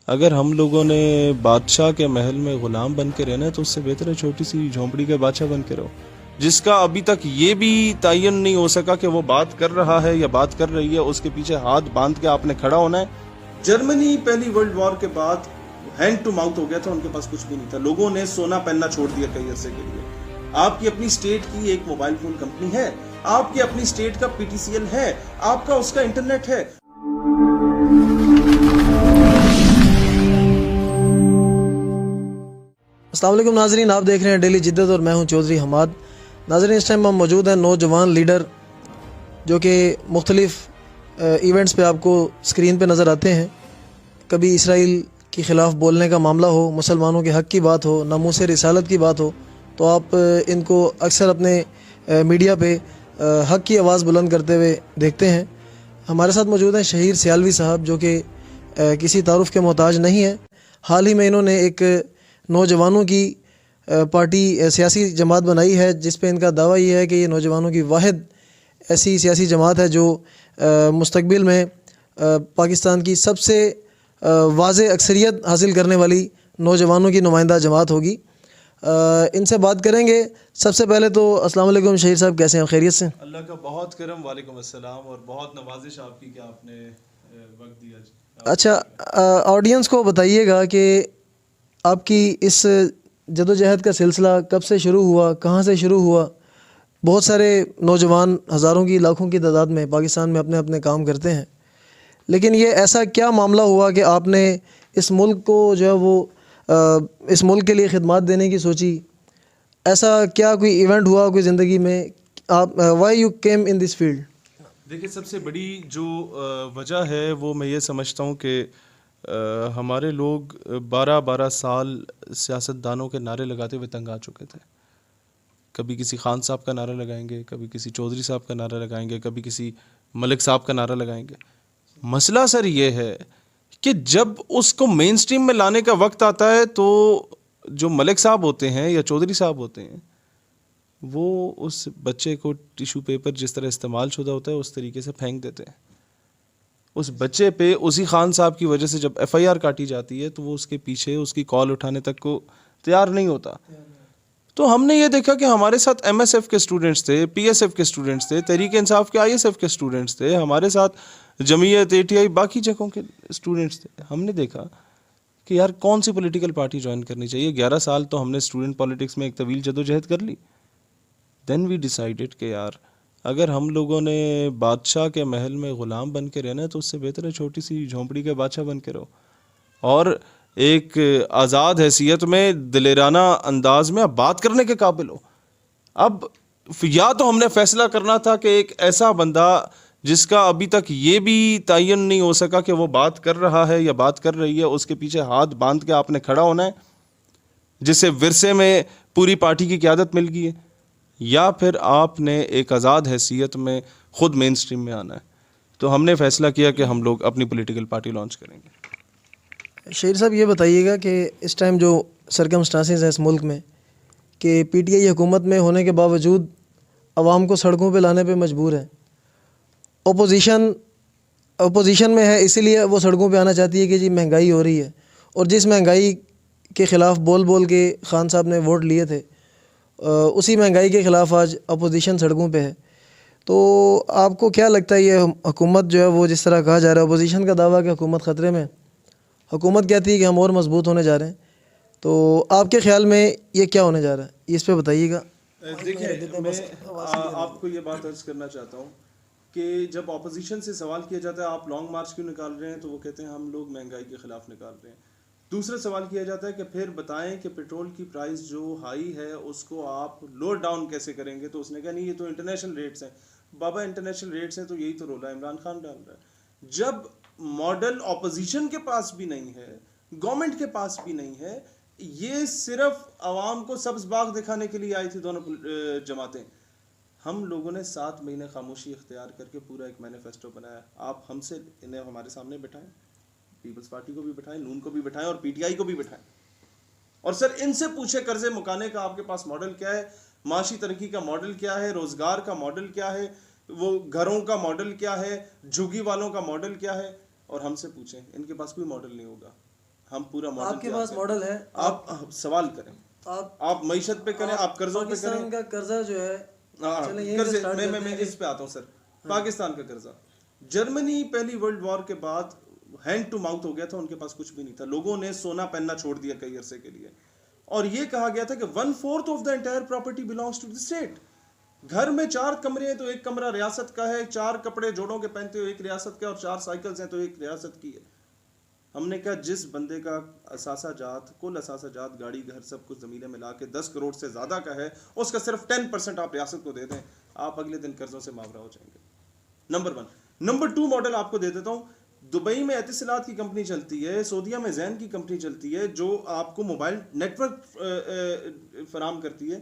अगर हम लोगों ने बादशाह के महल में गुलाम बन के रहना है तो उससे बेहतर है छोटी सी झोंपड़ी के बादशाह बन के रहो, जिसका अभी तक ये भी तयन नहीं हो सका कि वो बात कर रहा है या बात कर रही है, उसके पीछे हाथ बांध के आपने खड़ा होना है। जर्मनी पहली वर्ल्ड वॉर के बाद हैंड टू माउथ हो गया था, उनके पास कुछ भी नहीं था, लोगों ने सोना पहनना छोड़ दिया कई अरसे के लिए। आपकी अपनी स्टेट की एक मोबाइल फोन कंपनी है, आपकी अपनी स्टेट का पीटीसीएल है, आपका उसका इंटरनेट है। अस्सलाम वालेकुम नाजरीन, आप देख रहे हैं डेली जिद्दत और मैं हूं चौधरी हमाद। नाजरीन, इस टाइम हम मौजूद हैं नौजवान लीडर जो कि मुख्तलिफ इवेंट्स पे आपको स्क्रीन पे नज़र आते हैं। कभी इसराइल के ख़िलाफ़ बोलने का मामला हो, मुसलमानों के हक़ की बात हो, नामूस रिसालत की बात हो, तो आप इनको अक्सर अपने मीडिया पे हक़ की आवाज़ बुलंद करते हुए देखते हैं। हमारे साथ मौजूद हैं शहीर सियालवी साहब, जो कि किसी तारुफ़ के मोहताज नहीं है। हाल ही में इन्होंने एक नौजवानों की पार्टी सियासी जमात बनाई है, जिस पे इनका दावा ये है कि ये नौजवानों की वाहिद ऐसी सियासी जमात है जो मुस्तकबिल में पाकिस्तान की सबसे वाज़े अक्सरियत हासिल करने वाली नौजवानों की नुमाइंदा जमात होगी। इनसे बात करेंगे। सबसे पहले तो अस्सलाम वालेकुम शहीर साहब, कैसे हैं? खैरियत से? अल्लाह का बहुत करम, वालेकुम अस्सलाम, और बहुत नवाजिश आपकी कि आपने वक्त दिया। अच्छा, ऑडियंस को बताइएगा कि आपकी इस जदोजहद का सिलसिला कब से शुरू हुआ, कहाँ से शुरू हुआ? बहुत सारे नौजवान हज़ारों की लाखों की तादाद में पाकिस्तान में अपने अपने काम करते हैं, लेकिन ये ऐसा क्या मामला हुआ कि आपने इस मुल्क को जो है वो इस मुल्क के लिए खिदमत देने की सोची? ऐसा क्या कोई इवेंट हुआ कोई ज़िंदगी में? आप why you came in this field? देखिए, सबसे बड़ी जो वजह है वो मैं ये समझता हूँ कि हमारे लोग 12-12 साल सियासतदानों के नारे लगाते हुए तंग आ चुके थे। कभी किसी खान साहब का नारा लगाएंगे, कभी किसी चौधरी साहब का नारा लगाएंगे, कभी किसी मलिक साहब का नारा लगाएंगे। मसला सर ये है कि जब उसको मेन स्ट्रीम में लाने का वक्त आता है तो जो मलिक साहब होते हैं या चौधरी साहब होते हैं वो उस बच्चे को टिश्यू पेपर जिस तरह इस्तेमाल शुदा होता है उस तरीके से फेंक देते हैं। उस बच्चे पे उसी खान साहब की वजह से जब एफआईआर काटी जाती है तो वो उसके पीछे उसकी कॉल उठाने तक को तैयार नहीं होता। तो हमने ये देखा कि हमारे साथ एमएसएफ के स्टूडेंट्स थे, पीएसएफ के स्टूडेंट्स थे, तहरीक इंसाफ के आईएसएफ के स्टूडेंट्स थे, हमारे साथ जमीयत, एटीआई, बाकी जगहों के स्टूडेंट्स थे। हमने देखा कि यार कौन सी पॉलिटिकल पार्टी ज्वाइन करनी चाहिए। 11 साल तो हमने स्टूडेंट पॉलिटिक्स में एक तवील जदोजहद कर ली। देन वी डिसाइडेड कि यार अगर हम लोगों ने बादशाह के महल में ग़ुलाम बन के रहना है तो उससे बेहतर है छोटी सी झोंपड़ी के बादशाह बन के रहो, और एक आज़ाद हैसियत में दिलेराना अंदाज में आप बात करने के काबिल हो। अब या तो हमने फैसला करना था कि एक ऐसा बंदा जिसका अभी तक ये भी तयन नहीं हो सका कि वो बात कर रहा है या बात कर रही है, उसके पीछे हाथ बांध के आपने खड़ा होना है, जिसे विरसे में पूरी पार्टी की क़यादत मिल गई है, या फिर आपने एक आज़ाद हैसियत में ख़ुद मेन स्ट्रीम में आना है। तो हमने फ़ैसला किया कि हम लोग अपनी पॉलिटिकल पार्टी लॉन्च करेंगे। शहीर साहब, ये बताइएगा कि इस टाइम जो सर्कमस्टांसेस हैं इस मुल्क में कि पीटीआई हुकूमत में होने के बावजूद आवाम को सड़कों पे लाने पे मजबूर है। अपोजिशन में है, इसीलिए वो सड़कों पे आना चाहती है कि जी महंगाई हो रही है, और जिस महंगाई के ख़िलाफ़ बोल बोल के खान साहब ने वोट लिए थे, उसी महंगाई के ख़िलाफ़ आज अपोजिशन सड़कों पे है। तो आपको क्या लगता है, ये हुकूमत जो है वो जिस तरह कहा जा रहा है, अपोजिशन का दावा कि हुकूमत ख़तरे में, हुकूमत कहती है कि हम और मजबूत होने जा रहे हैं, तो आपके ख्याल में ये क्या होने जा रहा है, इस पे बताइएगा। देखिए, मैं आपको ये बात अर्ज करना चाहता हूँ कि जब ऑपोजिशन से सवाल किया जाता है आप लॉन्ग मार्च क्यों निकाल रहे हैं, तो वो कहते हैं हम लोग महंगाई के ख़िलाफ़ निकाल रहे हैं। दूसरा सवाल किया जाता है कि फिर बताएं कि पेट्रोल की प्राइस जो हाई है उसको आप लो डाउन कैसे करेंगे, तो उसने कहा नहीं ये तो इंटरनेशनल रेट्स हैं। बाबा, इंटरनेशनल रेट्स हैं तो यही तो रोला इमरान खान डाल रहा है। जब मॉडल ऑपोजिशन के पास भी नहीं है, गवर्नमेंट के पास भी नहीं है, ये सिर्फ आवाम को सब्ज बाग दिखाने के लिए आई थी दोनों जमातें। हम लोगों ने 7 महीने खामोशी इख्तियार करके पूरा एक मैनिफेस्टो बनाया। आप हमसे इन्हें हमारे सामने बिठाएं, पीपल्स पार्टी को भी बिठाएं, नून को भी बिठाएं और पीटीआई को भी बिठाएं, और सर इनसे पूछे कर्जे मुकाने का आपके पास मॉडल क्या है, माशी तरक्की का मॉडल क्या है, रोजगार का मॉडल क्या है, वो घरों का मॉडल क्या है, झुग्गी वालों का मॉडल क्या है, और हमसे पूछें, इनके पास कोई मॉडल नहीं होगा। हम पूरा मॉडल आपके पास मॉडल है, आप सवाल करें, आप मईशत पे करें, आप कर्जों पे करें। पाकिस्तान का कर्जा जो है, चलें यहीं से कर्जे स्टार्ट करते मैं हैं इस पे आता हूँ सर। पाकिस्तान का कर्जा, जर्मनी पहली वर्ल्ड वॉर के बाद हैंड टू माउथ हो गया था, उनके पास कुछ भी नहीं था, लोगों ने सोना पहनना छोड़ दिया कई अरसे के लिए, और ये कहा गया था कि 1/4 of the entire property belongs to the state. घर में 4 कमरे हैं तो 1 कमरा रियासत का है, 4 कपड़े जोड़ों के पहनते हो 1 रियासत का, और 4 साइकिल्स हैं तो 1 रियासत की है। हमने कहा जिस बंदे का असासा जात, कुल असासा जात, गाड़ी घर सब कुछ ज़मीनें मिला के 10 करोड़ से ज़्यादा का है, उसका सिर्फ 10% आप रियासत को दे दें, आप अगले दिन कर्जों से मावरा हो जाएंगे। नंबर 1। नंबर 2 मॉडल आपको दे देता हूँ। दुबई में एतिसलात की कंपनी चलती है, सऊदीया में जैन की कंपनी चलती है जो आपको मोबाइल नेटवर्क फराम करती है।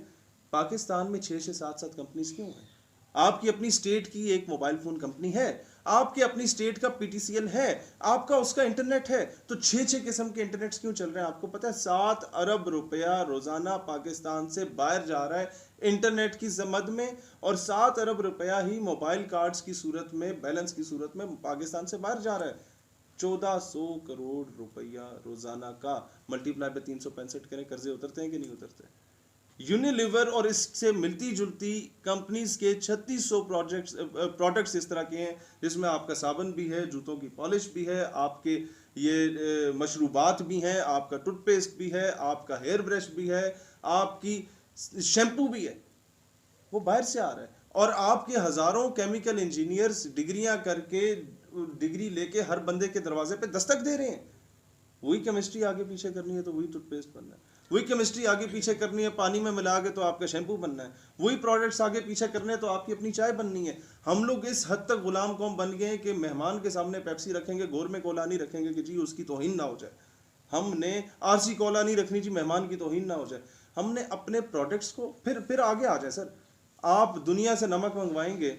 पाकिस्तान में 6 से 7 कंपनीज क्यों हैं? आपकी अपनी स्टेट की एक मोबाइल फोन कंपनी है, आपके अपनी स्टेट का पीटीसीएल है, आपका उसका इंटरनेट है, तो 6 किस्म के इंटरनेट्स क्यों चल रहे हैं? आपको पता है 7 अरब रुपया रोजाना पाकिस्तान से बाहर जा रहा है इंटरनेट की मद में, और 7 अरब रुपया ही मोबाइल कार्ड्स की सूरत में, बैलेंस की सूरत में पाकिस्तान से बाहर जा रहा है। 1400 करोड़ रुपया रोजाना का, मल्टीप्लाई पे 365 करें, कर्जे उतरते हैं कि नहीं उतरते? यूनिलीवर और इससे मिलती जुलती कंपनीज के 3600 प्रोडक्ट्स इस तरह के हैं जिसमें आपका साबुन भी है, जूतों की पॉलिश भी है, आपके ये मशरूबात भी हैं, आपका टूथपेस्ट भी है, आपका हेयर ब्रश भी है, आपकी शैम्पू भी है, वो बाहर से आ रहा है। और आपके हजारों केमिकल इंजीनियर्स डिग्रियां करके, डिग्री लेके हर बंदे के दरवाजे पे दस्तक दे रहे हैं। वही केमिस्ट्री आगे पीछे करनी है तो वही टूथपेस्ट बनना है, वही केमिस्ट्री आगे पीछे करनी है पानी में मिला के तो आपका शैम्पू बनना है, वही प्रोडक्ट्स आगे पीछे करने हैं तो आपकी अपनी चाय बननी है। हम लोग इस हद तक गुलाम कौम बन गए कि मेहमान के सामने पेप्सी रखेंगे, गोर में कोला नहीं रखेंगे कि जी उसकी तौहीन ना हो जाए। हमने आरसी कोला नहीं रखनी जी मेहमान की तौहीन ना हो जाए। हमने अपने प्रोडक्ट्स को फिर आगे आ जाए सर। आप दुनिया से नमक मंगवाएंगे,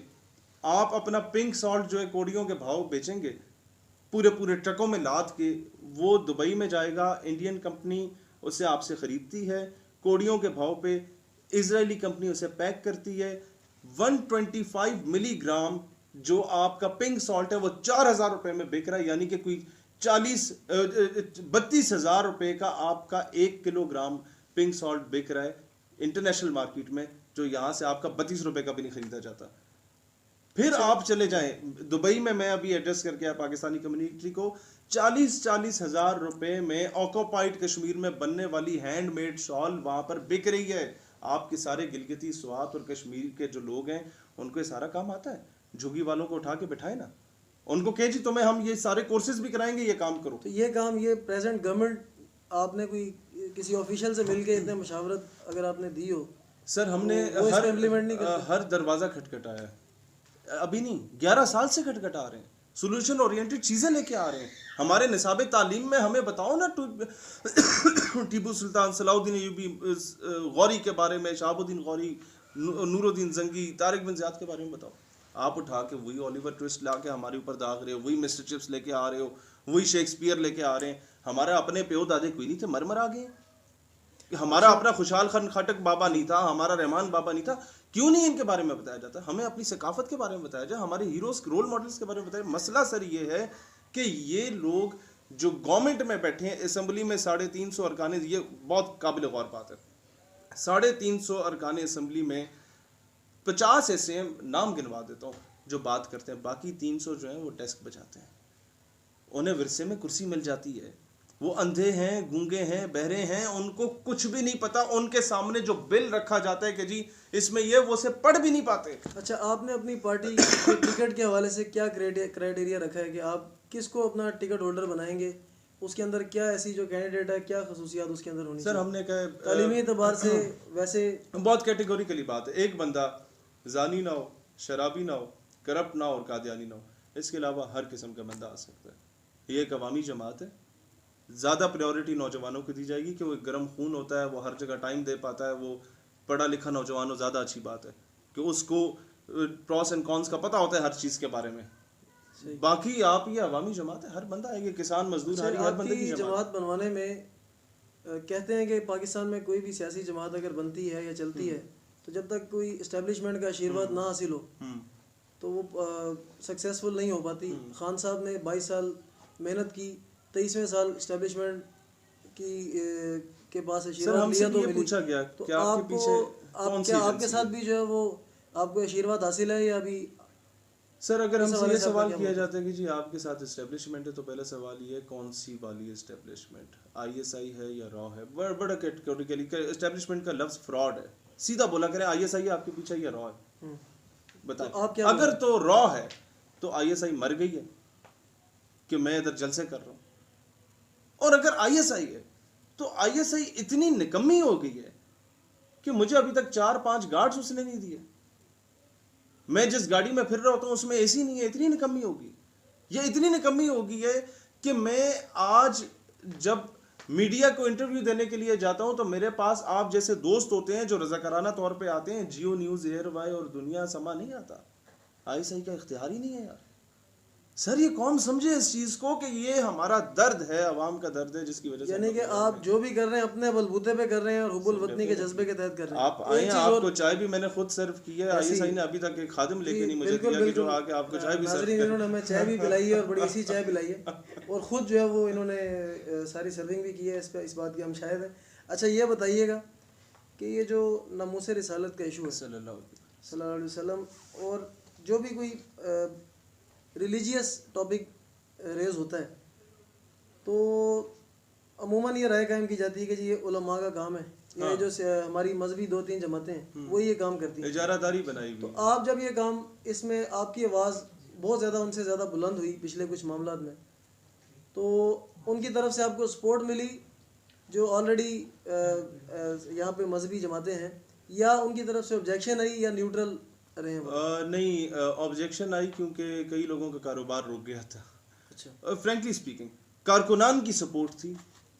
आप अपना पिंक सॉल्ट जो है कोड़ियों के भाव बेचेंगे, पूरे पूरे ट्रकों में लाद के वो दुबई में जाएगा, इंडियन कंपनी उसे आपसे खरीदती है कोड़ियों के भाव पे, इजरायली कंपनी उसे पैक करती है। 125 मिलीग्राम जो आपका पिंक सॉल्ट है वो 4000 रुपए में बिक रहा है, यानी कि कोई 32,000 रुपए का आपका 1 किलोग्राम पिंक सॉल्ट बिक रहा है इंटरनेशनल मार्केट में, जो यहां से आपका 32 रुपए का भी नहीं खरीदा जाता। फिर आप चले जाएं दुबई में, मैं अभी एड्रेस करके आया पाकिस्तानी कम्युनिटी को, 40 हजार रुपए में ऑक्यूपाइड कश्मीर में बनने वाली हैंडमेड शॉल वहां पर बिक रही है। आपके सारे गिलगिती, स्वात और कश्मीर के जो लोग हैं उनको ये सारा काम आता है। झुग्गी वालों को उठा के बिठाए ना, उनको कहे जी तुम्हें हम ये सारे कोर्सेज भी कराएंगे, ये काम करो। तो ये काम ये प्रेजेंट गवर्नमेंट, आपने कोई किसी ऑफिशियल से मिलके इतने मशावरत अगर आपने दी हो? सर हमने हर दरवाजा खटखटाया है, अभी नहीं 11 साल से खटखटा रहे हैं, सोल्यूशन ओरिएंटेड चीजें लेके आ रहे हैं। हमारे निसाबे तालीम में हमें बताओ ना टीपू सुल्तान, सलाउद्दीन अय्यूबी, गौरी के बारे में, शहाबुद्दीन गौरी, नूरुद्दीन जंगी, तारिक बिन ज़ियाद के बारे में बताओ। आप उठा के वही ओलिवर ट्विस्ट ला के हमारे ऊपर दाग रहे हो, वही मिस्टर चिप्स लेके आ रहे हो, वही शेक्सपियर लेके आ रहे हैं। हमारे अपने प्यो दादे कोई नहीं थे, मर आ गए। हमारा अपना खुशहाल खान खटक बाबा नहीं था, हमारा रहमान बाबा नहीं था, क्यों नहीं इनके बारे में बताया जाता? हमें अपनी सकाफत के बारे में बताया जाए, हमारे हीरोज रोल मॉडल्स के बारे में बताया। मसला सर ये है कि ये लोग जो गवर्नमेंट में बैठे हैं, असेंबली में 350 अरकान, ये बहुत काबिल गौर बात है, 350 अरकान असेंबली में 50 ऐसे नाम गिनवा देता हूँ जो बात करते हैं, बाकी 300 जो है वो डेस्क बजाते हैं, उन्हें विरसे में कुर्सी मिल जाती है। वो अंधे हैं, गूंगे हैं, बहरे हैं, उनको कुछ भी नहीं पता। उनके सामने जो बिल रखा जाता है कि जी इसमें ये, वो से पढ़ भी नहीं पाते। अच्छा, आपने अपनी पार्टी के टिकट के हवाले से क्या क्राइटेरिया रखा है कि आप किसको अपना टिकट होल्डर बनाएंगे? उसके अंदर क्या ऐसी जो कैंडिडेट है, क्या खसूसियात उसके अंदर होनी? सर हमने कहा तालीमी एतबार से वैसे बहुत कैटेगोरिकली बात है। एक बंदा जानी ना हो, शराबी ना हो, करप्ट ना हो और कादियानी ना हो, इसके अलावा हर किस्म का बंदा आ सकता है। ये एक अवामी जमात है, ज़्यादा प्रायोरिटी नौजवानों को दी जाएगी कि वो गर्म खून होता है, वो हर जगह टाइम दे पाता है, वो पढ़ा लिखा नौजवान हो, ज़्यादा अच्छी बात है कि उसको प्रॉस एंड कॉन्स का पता होता है हर चीज़ के बारे में। बाकी आप ये अवामी जमात है, हर बंदा आएगा, किसान मजदूर हर बंदे की जमात बनवाने में कहते हैं कि पाकिस्तान में कोई भी सियासी जमात अगर बनती है या चलती है तो जब तक कोई इस्टेब्लिशमेंट का आशीर्वाद ना हासिल हो तो वो सक्सेसफुल नहीं हो पाती। खान साहब ने 22 साल मेहनत की, 23वें साल इस्टेब्लिशमेंट की के पास सर आशीर्वाद हमसे लिया भी तो ये मिली, पूछा गया तो कि आपके आपको पीछे कौन सी आपके एजेंसी साथ है? भी जो है वो आपको आशीर्वाद हासिल है या अभी? सर अगर इस हमसे हवाले ये से आपका सवाल क्या किया मौक़िफ़? जाता है कि जी आपके साथ इस्टेब्लिशमेंट है, तो पहला सवाल ये है कौन सी वाली इस्टेब्लिशमेंट, आईएसआई है या रॉ है? बड़ा कैटेगोरिकली इस्टेब्लिशमेंट का लफ्ज फ्रॉड है, सीधा बोला करें आईएसआई है आपके पीछे या रॉ है, तो बताएं। आप क्या अगर बोलें? तो रॉ है तो आईएसआई मर गई है कि मैं इधर जलसे कर रहा हूं, और अगर आईएसआई है तो आईएसआई इतनी निकम्मी हो गई है कि मुझे अभी तक 4-5 गार्ड्स उसने नहीं दिए। मैं जिस गाड़ी में फिर रहा होता हूं उसमें एसी नहीं है, इतनी निकम्मी होगी। ये इतनी निकम्मी होगी है कि मैं आज जब मीडिया को इंटरव्यू देने के लिए जाता हूं तो मेरे पास आप जैसे दोस्त होते हैं जो रजाकाराना तौर पे आते हैं, जियो न्यूज, एयरवाई और दुनिया समा नहीं आता। आईएसआई का इख्तियार ही नहीं है यार। सर ये कौन समझे इस चीज को कि ये हमारा दर्द है, अवाम का दर्द है, जिसकी वजह से यानी कि आप जो भी कर रहे हैं अपने बलबूते पे कर रहे हैं और हुब्बुल वतनी के जज्बे के तहत कर रहे हैं। आप आए, एक चीज आपको और चाय भी मैंने खुद सर्व की है, आईएसआई ने अभी तक एक खादिम लेके नहीं मुझे दिया कि जो आके आपको चाय भी सर्व नाज़रीन, करे। इन्होंने हमें चाय भी पिलाई है और बड़ी इसी चाय पिलाई है, और ख़ुद जो है वो इन्होंने सारी सर्विंग भी की है। इस बात की हम शायद हैं। अच्छा ये बताइएगा कि ये जो नामूस रिसालत का इशू है सल्लल्लाहु अलैहि वसल्लम, और जो भी कोई रिलीजियस टॉपिक रेज होता है तो अमूमन ये राय कायम की जाती है कि जी ये उलमा का काम है, ये जो हमारी मजहबी 2-3 जमातें हैं वो ये काम करती हैं, इजारादारी बनाई हुई। तो आप जब ये काम, इसमें आपकी आवाज़ बहुत ज़्यादा उनसे ज़्यादा बुलंद हुई पिछले कुछ मामलात में, तो उनकी तरफ से आपको सपोर्ट मिली जो ऑलरेडी यहाँ पे मजहबी जमातें हैं, या उनकी तरफ से ऑब्जेक्शन आई, या न्यूट्रल रहे वो? नहीं, ऑब्जेक्शन आई क्योंकि कई लोगों का कारोबार रुक गया था। अच्छा, फ्रैंकली स्पीकिंग कारकुनान की सपोर्ट थी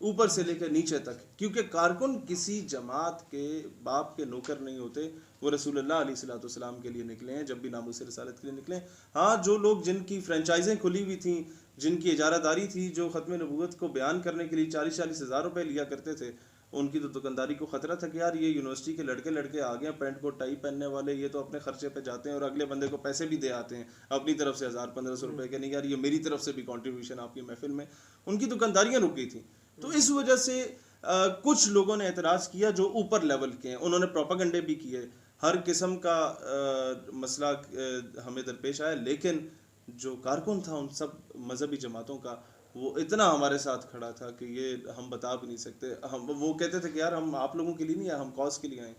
ऊपर से लेकर नीचे तक, क्योंकि कारकुन किसी जमात के बाप के नौकर नहीं होते, वो रसूलुल्लाह अलैहिस्सलाम के लिए निकले हैं, जब भी नामूस रिसालत के लिए निकले। हाँ, जो लोग जिनकी फ्रेंचाइजें खुली हुई थी, जिनकी इजारादारी थी, जो ख़त्म नबूवत को बयान करने के लिए 40-40 हज़ार रुपये लिया करते थे, उनकी तो दुकानदारी को ख़तरा था कि यार ये यूनिवर्सिटी के लड़के आ गए, पैंट कोट टाई पहनने वाले, ये तो अपने खर्चे पे जाते हैं और अगले बंदे को पैसे भी दे आते हैं अपनी तरफ से 1000-1500 रुपये के, नहीं यार ये मेरी तरफ से भी कंट्रीब्यूशन आपकी महफिल में। उनकी दुकानदारियाँ रुक गई थी, तो इस वजह से कुछ लोगों ने एतराज़ किया जो ऊपर लेवल के हैं, उन्होंने प्रोपागंडे भी किए, हर किस्म का मसला हमें दरपेश आया, लेकिन जो कारकुन था उन सब मजहबी जमातों का, वो इतना हमारे साथ खड़ा था कि ये हम बता भी नहीं सकते। हम वो कहते थे कि यार हम आप लोगों के लिए नहीं आए, हम कॉज के लिए आए,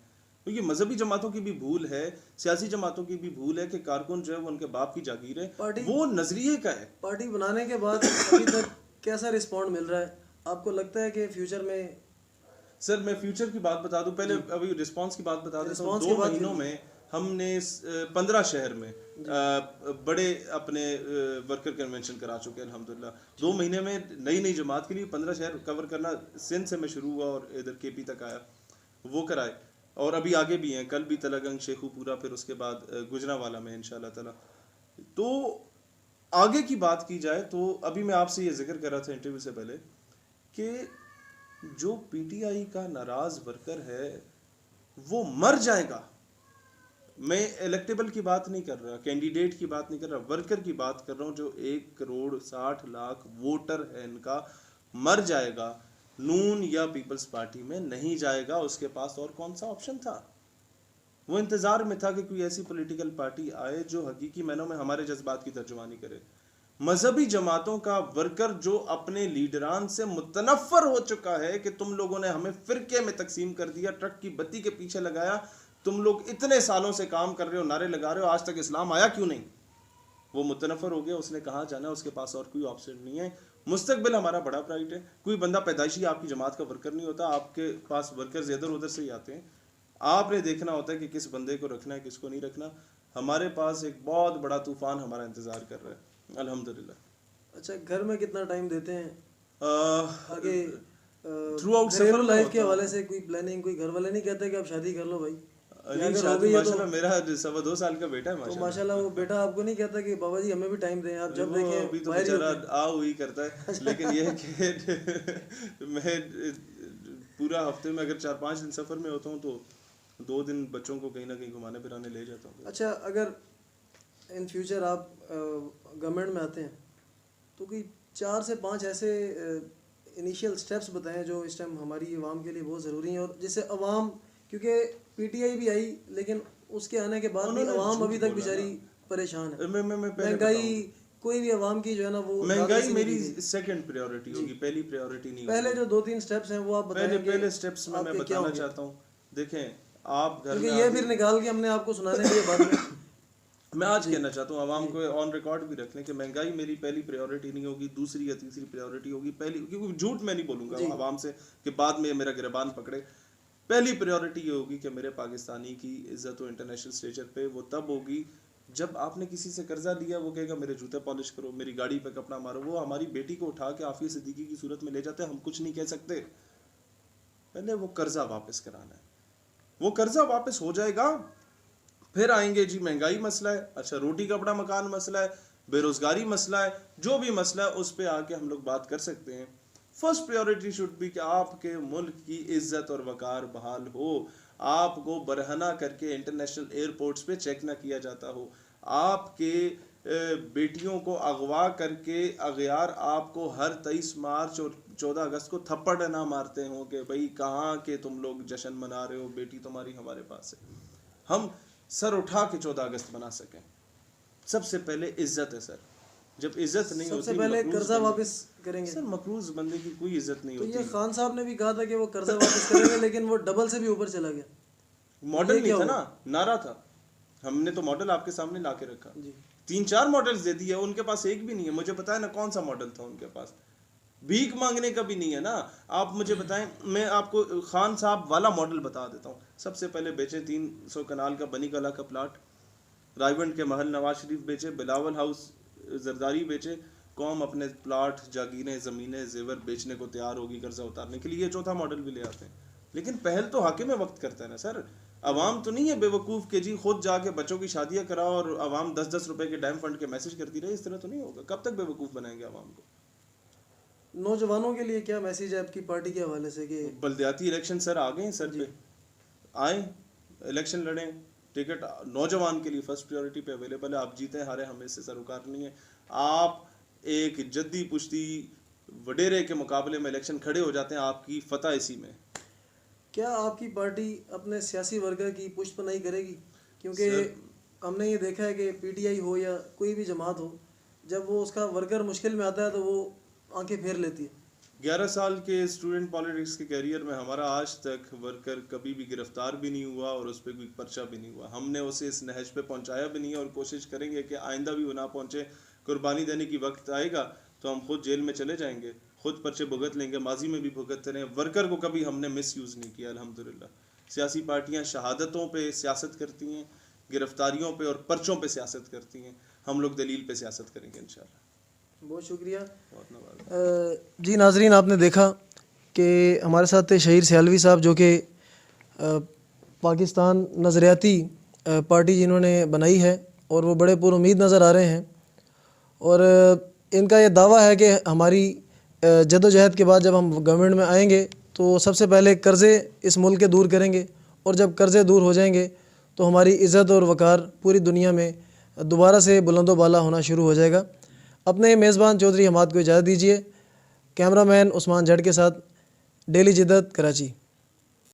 क्योंकि मजहबी जमातों की भी भूल है, सियासी जमातों की भी भूल है कि कारकुन जो है वो उनके बाप की जागीर है, वो नजरिए का है। पार्टी बनाने के बाद अभी तक कैसा रिस्पॉन्ड मिल रहा है? आपको लगता है कि फ्यूचर में? सर मैं फ्यूचर की बात बता दूं, पहले अभी रिस्पांस की बात बता देता हूं। 2 महीनों में हमने 15 शहर में बड़े अपने वर्कर कन्वेंशन करा चुके हैं अल्हम्दुलिल्लाह। 2 महीने में नई जमात के लिए 15 शहर कवर करना सिंध से मैं शुरू हुआ और इधर केपी तक आया, वो कराए, और अभी आगे भी हैं, कल भी तलगंग, शेखुपुरा, फिर उसके बाद गुजरावाला में इंशाल्लाह ताला। तो आगे की बात की जाए तो अभी मैं आपसे ये जिक्र कर रहा था इंटरव्यू से पहले कि जो पीटीआई का नाराज वर्कर है वो मर जाएगा। मैं इलेक्टेबल की बात नहीं कर रहा, कैंडिडेट की बात नहीं कर रहा, वर्कर की बात कर रहा हूं, जो 1,60,00,000 वोटर है इनका, मर जाएगा, नून या पीपल्स पार्टी में नहीं जाएगा, उसके पास और कौन सा ऑप्शन था? वो इंतजार में था कि कोई ऐसी पॉलिटिकल पार्टी आए जो हकीकी मायनों में हमारे जज्बात की तर्जुमानी करे। मजहबी जमातों का वर्कर जो अपने लीडरान से मुतनफ़र हो चुका है कि तुम लोगों ने हमें फिरके में तकसीम कर दिया, ट्रक की बत्ती के पीछे लगाया, तुम लोग इतने सालों से काम कर रहे हो, नारे लगा रहे हो, आज तक इस्लाम आया क्यों नहीं? वो मुतनफ़र हो गया, उसने कहाँ जाना है, उसके पास और कोई ऑप्शन नहीं है। मुस्तकबिल हमारा बड़ा ब्राइट है, कोई बंदा पैदाइशी आपकी जमात का वर्कर नहीं होता, आपके पास वर्कर्स इधर उधर से ही आते हैं, आपने देखना होता है कि किस बंदे को रखना है, किसको नहीं रखना। हमारे पास एक बहुत बड़ा तूफान हमारा इंतज़ार कर रहा है अल्हम्दुलिल्लाह। अच्छा, घर में कितना टाइम देते हैं आगे? थ्रू आउट घरेलू लाइफ के हवाले से कोई प्लानिंग? कोई घर वाले नहीं कहते कि आप शादी कर लो भाई? नहीं, शादी माशाल्लाह मेरा 2.25 साल का बेटा है तो माशाल्लाह। माशाल्लाह वो बेटा आपको नहीं कहता कि बाबा जी हमें भी टाइम दें? आप जब देखें अभी तो बाहर ही बेचारा होते हैं। आ हुई करता है, लेकिन यह है कि मैं पूरा हफ्ते में अगर 4-5 दिन सफ़र में होता हूँ तो 2 दिन बच्चों को कहीं ना कहीं घुमाने फिराने ले जाता हूँ। अच्छा, अगर इन फ्यूचर आप गवर्नमेंट में आते हैं तो कोई 4 से 5 ऐसे इनिशियल स्टेप्स बताएं जो इस टाइम हमारी आवाम के लिए बहुत ज़रूरी हैं, और जैसे अवाम, क्योंकि पीटीआई भी आई लेकिन उसके आने के बाद भी अवाम अभी तक बेचारी परेशान है। मैं पहले महंगाई कोई भी अवाम की जो है ना वो महंगाई मेरी सेकंड प्रायोरिटी होगी, पहली प्रायोरिटी नहीं पहले जो 2-3 स्टेप्स हैं वो आप बताएं। पहले स्टेप्स में मैं बताना चाहता हूँ। देखें आप घर क्योंकि ये फिर निकाल के हमने आपको सुनाने के बाद में मैं आज कहना चाहता हूँ आवाम को ऑन रिकॉर्ड भी रख लें कि महंगाई मेरी पहली प्रायोरिटी नहीं होगी, दूसरी या तीसरी प्रायोरिटी होगी। पहली, क्योंकि झूठ मैं नहीं बोलूंगा आवाम से कि बाद में मेरा गिरबान पकड़े। पहली प्रायोरिटी ये होगी कि मेरे पाकिस्तानी की इज्जत हो इंटरनेशनल स्टेजर पे, वो तब होगी जब आपने किसी से कर्जा लिया, वो कहेगा मेरे जूते पॉलिश करो, मेरी गाड़ी पे कपड़ा मारो। वो हमारी बेटी को उठा के आफिया सिद्दीकी की सूरत में ले जाते हैं, हम कुछ नहीं कह सकते। पहले वो कर्जा वापस कराना है, वो कर्जा वापस हो जाएगा, फिर आएंगे जी महंगाई मसला है, अच्छा रोटी कपड़ा मकान मसला है, बेरोजगारी मसला है, जो भी मसला है उस पे आके हम लोग बात कर सकते हैं। फर्स्ट प्रायोरिटी शुड बी कि आपके मुल्क की इज्जत और वकार बहाल हो, आपको बरहना करके इंटरनेशनल एयरपोर्ट्स पे चेक ना किया जाता हो, आपके बेटियों को अगवा करके अगयार आपको हर 23 मार्च और 14 अगस्त को थप्पड़ ना मारते हो कि भाई कहाँ के तुम लोग जश्न मना रहे हो, बेटी तुम्हारी हमारे पास है। हम सर उठा के 14 अगस्त बना सकें। सबसे पहले इज्जत है सर, जब इज्जत नहीं होती, सबसे पहले कर्जा वापस करेंगे सर। मकरूज बंदे की कोई इज्जत नहीं होती। तो ये खान साहब ने भी कहा था कि वो कर्जा वापस करेंगे, लेकिन वो डबल से भी ऊपर चला गया। मॉडल नहीं था ना, नारा था। हमने तो मॉडल आपके सामने ला के रखा, 3-4 मॉडल्स दे दिए, उनके पास एक भी नहीं है। मुझे पता है ना कौन सा मॉडल था उनके पास, भीख मांगने का भी नहीं है ना। आप मुझे बताएं, मैं आपको खान साहब वाला मॉडल बता देता हूँ। सबसे पहले बेचे 300 कनाल का बनी कला का प्लाट, रायवंड के महल नवाज शरीफ बेचे, बिलावल हाउस जरदारी बेचे। कौम अपने प्लाट, जागीरें, ज़मीनें, जेवर बेचने को तैयार होगी कर्जा उतारने के लिए। ये चौथा मॉडल भी ले आते हैं, लेकिन पहल तो हाकिम वक्त करता है ना सर। अवाम तो नहीं है बेवकूफ़ के जी खुद जाके बच्चों की शादियाँ कराओ और अवाम 10-10 रुपए के डैम फंड के मैसेज करती रहे। इस तरह तो नहीं होगा। कब तक बेवकूफ़ बनाएंगे अवाम को? नौजवानों के लिए क्या मैसेज है आपकी पार्टी के हवाले से? कि बल्दियाती इलेक्शन सर आ गए हैं सर, पे आए, इलेक्शन लड़ें, टिकट नौजवान के लिए फर्स्ट प्रायोरिटी पे अवेलेबल है। आप जीते हारे हमें इससे सरोकार नहीं है। आप एक जद्दी पुश्ती वडेरे के मुकाबले में इलेक्शन खड़े हो जाते हैं, आपकी फतह इसी में। क्या आपकी पार्टी अपने सियासी वर्ग की पुष्टपनाही करेगी? क्योंकि हमने ये देखा है कि पीटीआई हो या कोई भी जमात हो, जब वो उसका वर्कर मुश्किल में आता है तो वो आंखें फेर लेती है। 11 साल के स्टूडेंट पॉलिटिक्स के कैरियर में हमारा आज तक वर्कर कभी भी गिरफ्तार भी नहीं हुआ और उस पर कोई पर्चा भी नहीं हुआ। हमने उसे इस नहज पे पहुंचाया भी नहीं है और कोशिश करेंगे कि आइंदा भी वो ना पहुंचे। कुर्बानी देने की वक्त आएगा तो हम खुद जेल में चले जाएंगे, खुद पर्चे भुगत लेंगे, माजी में भी भुगतते रहे। वर्कर को कभी हमने मिस यूज़ नहीं किया अल्हम्दुलिल्लाह। सियासी पार्टियाँ शहादतों पे सियासत करती हैं, गिरफ्तारियों पे और पर्चों पे सियासत करती हैं। हम लोग दलील पे सियासत करेंगे इंशाल्लाह। बहुत शुक्रिया जी। नाजरीन, आपने देखा कि हमारे साथ थे शहीर सियालवी साहब, जो कि पाकिस्तान नज़रियाती पार्टी जिन्होंने बनाई है और वो बड़े पुरुमीद नज़र आ रहे हैं। और इनका ये दावा है कि हमारी जद्दोजहद के बाद जब हम गवर्नमेंट में आएंगे तो सबसे पहले कर्ज़े इस मुल्क के दूर करेंगे, और जब कर्ज़े दूर हो जाएंगे तो हमारी इज़्ज़त और वक़ार पूरी दुनिया में दोबारा से बुलंदो बाला होना शुरू हो जाएगा। अपने मेज़बान चौधरी हमाद को इजाज़त दीजिए। कैमरामैन उस्मान जट के साथ, डेली जिद्दत, कराची।